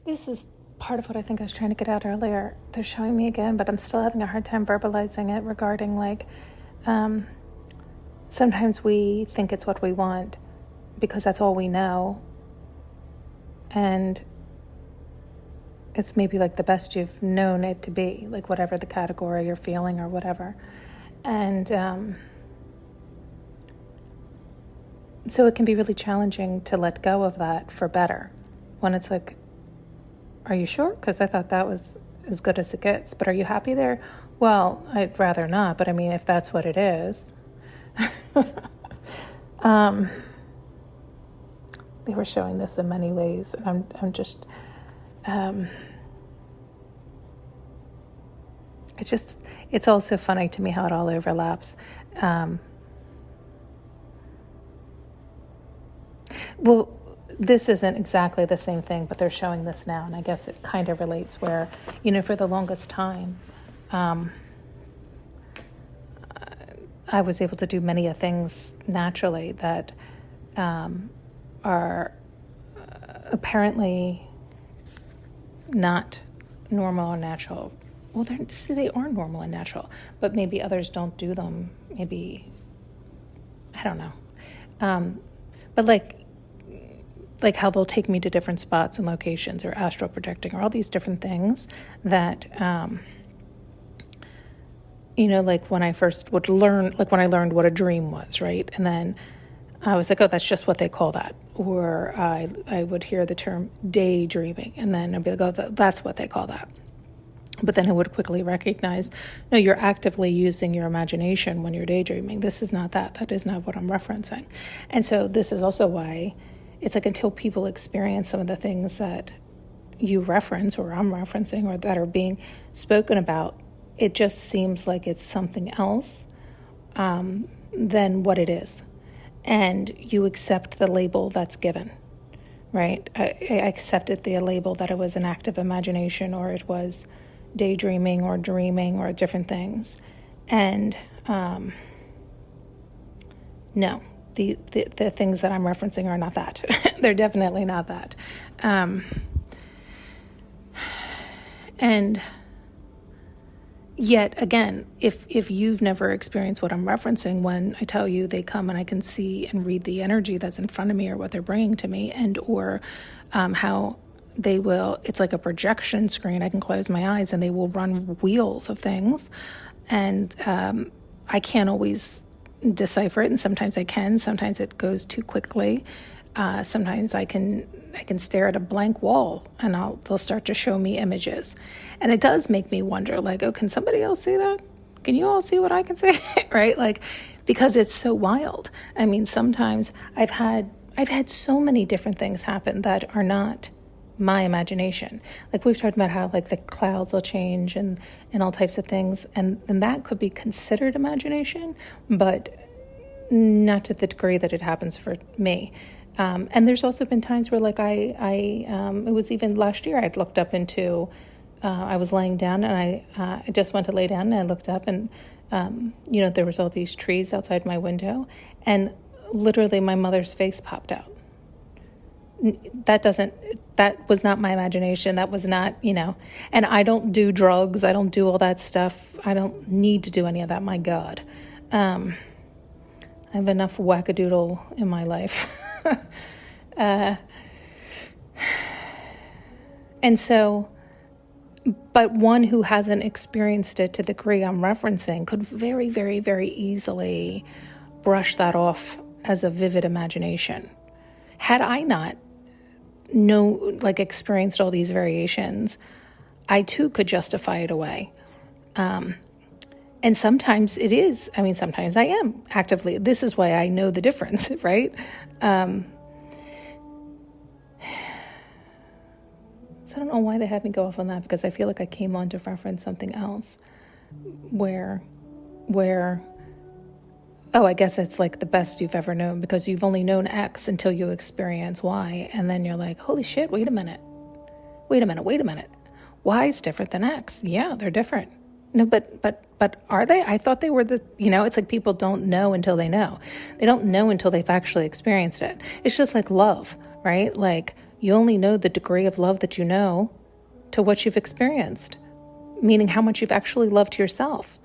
This is part of what I think I was trying to get out earlier. They're showing me again, but I'm still having a hard time verbalizing it regarding sometimes we think it's what we want because that's all we know. And it's maybe like the best you've known it to be, like whatever the category you're feeling or whatever. And so it can be really challenging to let go of that for better when it's like, are you sure? Because I thought that was as good as it gets. But are you happy there? Well, I'd rather not. But I mean, if that's what it is. They were showing this in many ways. And I'm just... it's also funny to me how it all overlaps. Well, this isn't exactly the same thing, but they're showing this now, and I guess it kind of relates where, for the longest time, I was able to do many things naturally that are apparently not normal or natural. Well, they are normal and natural, but maybe others don't do them. Maybe, I don't know. But like how they'll take me to different spots and locations, or astral projecting, or all these different things that, like when I first would learn, like when I learned what a dream was, right? And then I was like, oh, that's just what they call that. Or I would hear the term daydreaming, and then I'd be like, oh, that's what they call that. But then I would quickly recognize, no, you're actively using your imagination when you're daydreaming. This is not that. That is not what I'm referencing. And so this is also why it's like until people experience some of the things that you reference or I'm referencing or that are being spoken about, it just seems like it's something else than what it is. And you accept the label that's given, right? I accepted the label that it was an active imagination, or it was daydreaming or dreaming or different things. And no, the things that I'm referencing are not that. They're definitely not that. And yet again, if you've never experienced what I'm referencing, when I tell you they come and I can see and read the energy that's in front of me or what they're bringing to me, and or how they will, it's like a projection screen. I can close my eyes and they will run wheels of things. And I can't always decipher it. And sometimes I can, sometimes it goes too quickly. Sometimes I can stare at a blank wall and they'll start to show me images. And it does make me wonder, like, oh, can somebody else see that? Can you all see what I can see? Right? Like, because it's so wild. I mean, sometimes I've had so many different things happen that are not my imagination. Like we've talked about how like the clouds will change and all types of things. And that could be considered imagination, but not to the degree that it happens for me. And there's also been times where like it was even last year, I'd looked up into, I was laying down and I just went to lay down and I looked up and, there was all these trees outside my window and literally my mother's face popped out. That was not my imagination. That was not, and I don't do drugs. I don't do all that stuff. I don't need to do any of that. My God. I have enough wackadoodle in my life. And so, but one who hasn't experienced it to the degree I'm referencing could very, very, very easily brush that off as a vivid imagination. Had I not experienced all these variations, I too could justify it away. And sometimes it is. I mean, sometimes I am actively. This is why I know the difference, right? So I don't know why they had me go off on that, because I feel like I came on to reference something else where I guess it's like the best you've ever known because you've only known X until you experience Y. And then you're like, holy shit, wait a minute. Y is different than X. Yeah, they're different. No, but are they? I thought they were it's like people don't know until they know. They don't know until they've actually experienced it. It's just like love, right? Like You only know the degree of love that you know to what you've experienced, meaning how much you've actually loved yourself.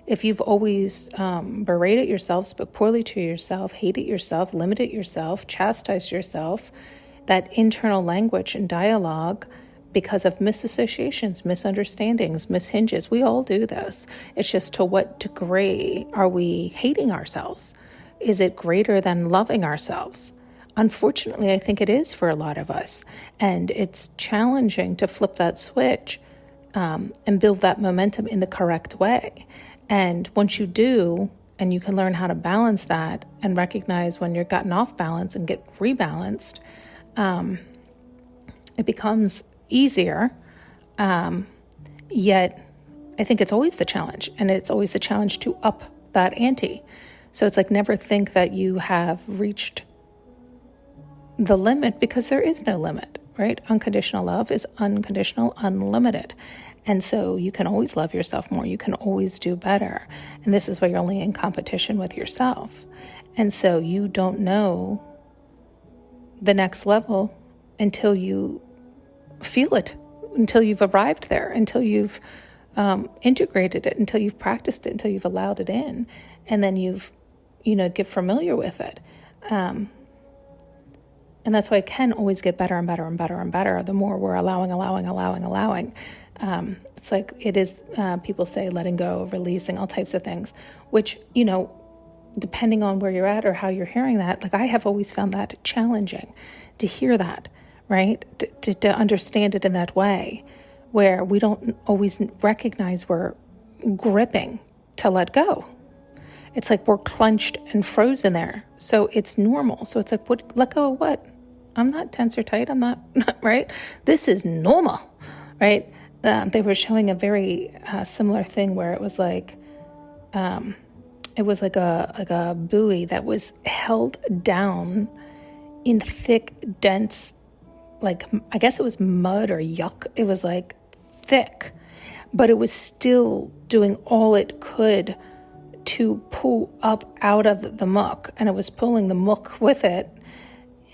If you've always berated yourself, spoke poorly to yourself, hated yourself, limited yourself, chastised yourself, that internal language and dialogue, because of misassociations, misunderstandings, mishinges, we all do this. It's just, to what degree are we hating ourselves? Is it greater than loving ourselves? Unfortunately, I think it is for a lot of us. And it's challenging to flip that switch and build that momentum in the correct way. And once you do, and you can learn how to balance that and recognize when you're gotten off balance and get rebalanced, it becomes easier. Yet I think it's always the challenge, and it's always the challenge to up that ante. So it's like, never think that you have reached the limit, because there is no limit, right? Unconditional love is unconditional, unlimited. And so you can always love yourself more. You can always do better. And this is why you're only in competition with yourself. And so you don't know the next level until you feel it, until you've arrived there, until you've integrated it, until you've practiced it, until you've allowed it in. And then you've, get familiar with it. And that's why it can always get better and better and better and better the more we're allowing. It's like it is, people say letting go, releasing, all types of things, which, depending on where you're at or how you're hearing that, like I have always found that challenging to hear that, right? To understand it in that way, where we don't always recognize we're gripping to let go. It's like we're clenched and frozen there. So it's normal. So it's like, what? Let go of what? I'm not tense or tight. I'm not right? This is normal, right? They were showing a very similar thing where it was like a buoy that was held down in thick, dense, like, I guess it was mud or yuck. It was like thick, but it was still doing all it could to pull up out of the muck, and it was pulling the muck with it.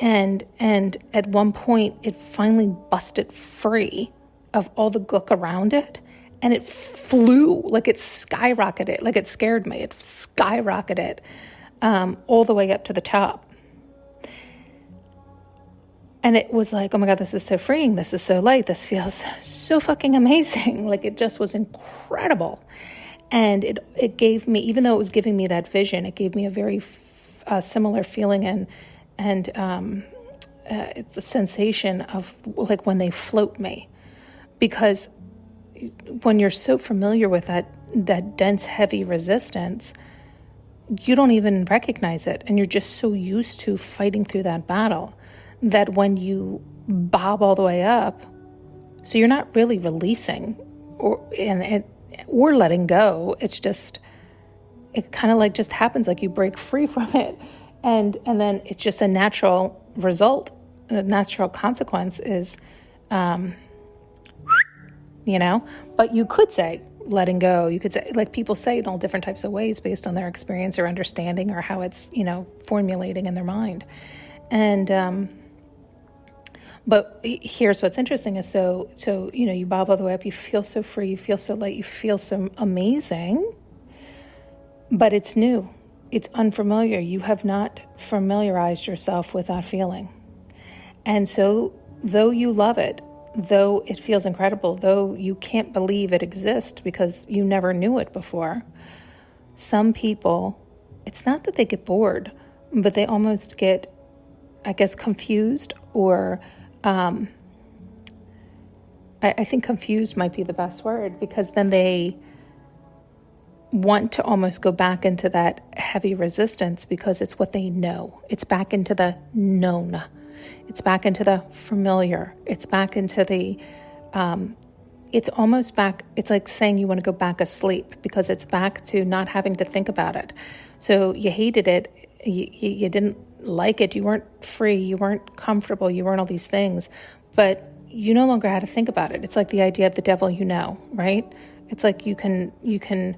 And at one point, it finally busted free of all the gook around it, and it flew, like it skyrocketed, like it scared me. It skyrocketed all the way up to the top. And it was like, oh my God, this is so freeing. This is so light. This feels so fucking amazing. Like it just was incredible. And it gave me, even though it was giving me that vision, it gave me a very similar feeling and the sensation of like when they float me. Because when you're so familiar with that dense, heavy resistance, you don't even recognize it. And you're just so used to fighting through that battle that when you bob all the way up, so you're not really releasing or letting go. It's just, it kind of like just happens, like you break free from it. And then it's just a natural result, a natural consequence is, but you could say letting go. You could say, like people say in all different types of ways based on their experience or understanding or how it's, formulating in their mind. And, but here's what's interesting is so, you bob all the way up, you feel so free, you feel so light, you feel so amazing, but it's new. It's unfamiliar. You have not familiarized yourself with that feeling. And so though you love it, though it feels incredible, though you can't believe it exists because you never knew it before, some people, it's not that they get bored, but they almost get, I guess, confused or I think confused might be the best word, because then they want to almost go back into that heavy resistance because it's what they know. It's back into the known. It's back into the familiar. It's back into the, it's almost back, it's like saying you want to go back asleep because it's back to not having to think about it. So you hated it, you didn't like it, you weren't free, you weren't comfortable, you weren't all these things, but you no longer had to think about it. It's like the idea of the devil, right? It's like you can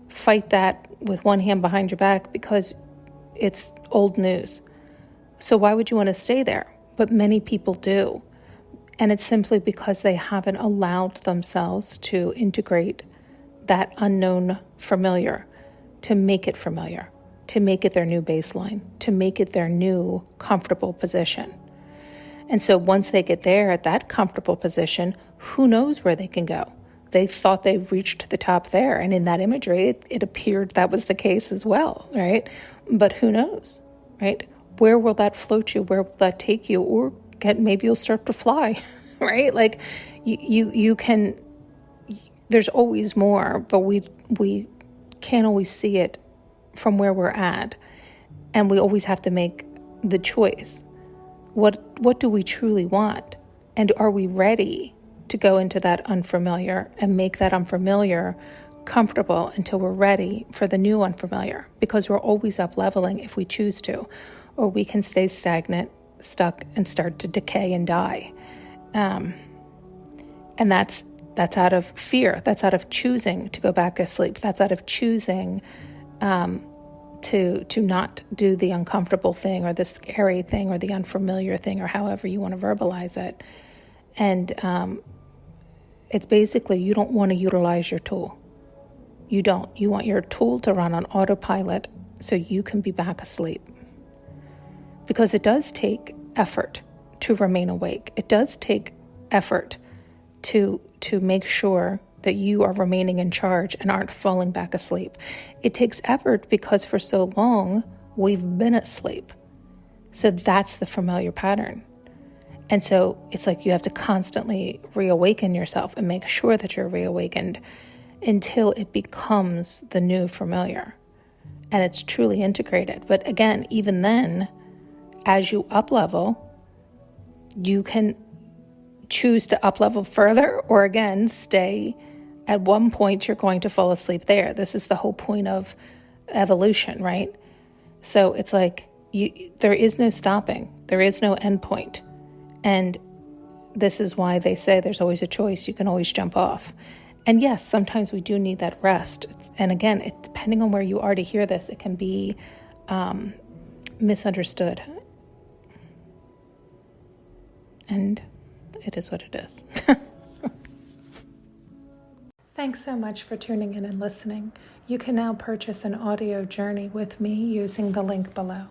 fight that with one hand behind your back because it's old news. So why would you want to stay there? but many people do. And it's simply because they haven't allowed themselves to integrate that unknown familiar, to make it familiar, to make it their new baseline, to make it their new comfortable position. And so once they get there at that comfortable position, who knows where they can go? They thought they reached the top there. And in that imagery, it appeared that was the case as well, right? But who knows, right? Where will that float you? Where will that take you? Or maybe you'll start to fly, right? Like you can, there's always more, but we can't always see it from where we're at. And we always have to make the choice. What do we truly want? And are we ready to go into that unfamiliar and make that unfamiliar comfortable until we're ready for the new unfamiliar? Because we're always up leveling if we choose to, or we can stay stagnant, stuck, and start to decay and die. And that's out of fear. That's out of choosing to go back to sleep. That's out of choosing to not do the uncomfortable thing or the scary thing or the unfamiliar thing or however you want to verbalize it. And it's basically you don't want to utilize your tool. You don't. You want your tool to run on autopilot so you can be back asleep. Because it does take effort to remain awake. It does take effort to make sure that you are remaining in charge and aren't falling back asleep. It takes effort because for so long we've been asleep. So that's the familiar pattern. And so it's like you have to constantly reawaken yourself and make sure that you're reawakened until it becomes the new familiar and it's truly integrated. But again, even then, as you up level, you can choose to up level further or again stay at one point. You're going to fall asleep there. This is the whole point of evolution, right? So it's like there is no stopping. There is no end point. And this is why they say there's always a choice. You can always jump off. And yes, sometimes we do need that rest. And again, depending on where you are to hear this, it can be misunderstood. And it is what it is. Thanks so much for tuning in and listening. You can now purchase an audio journey with me using the link below.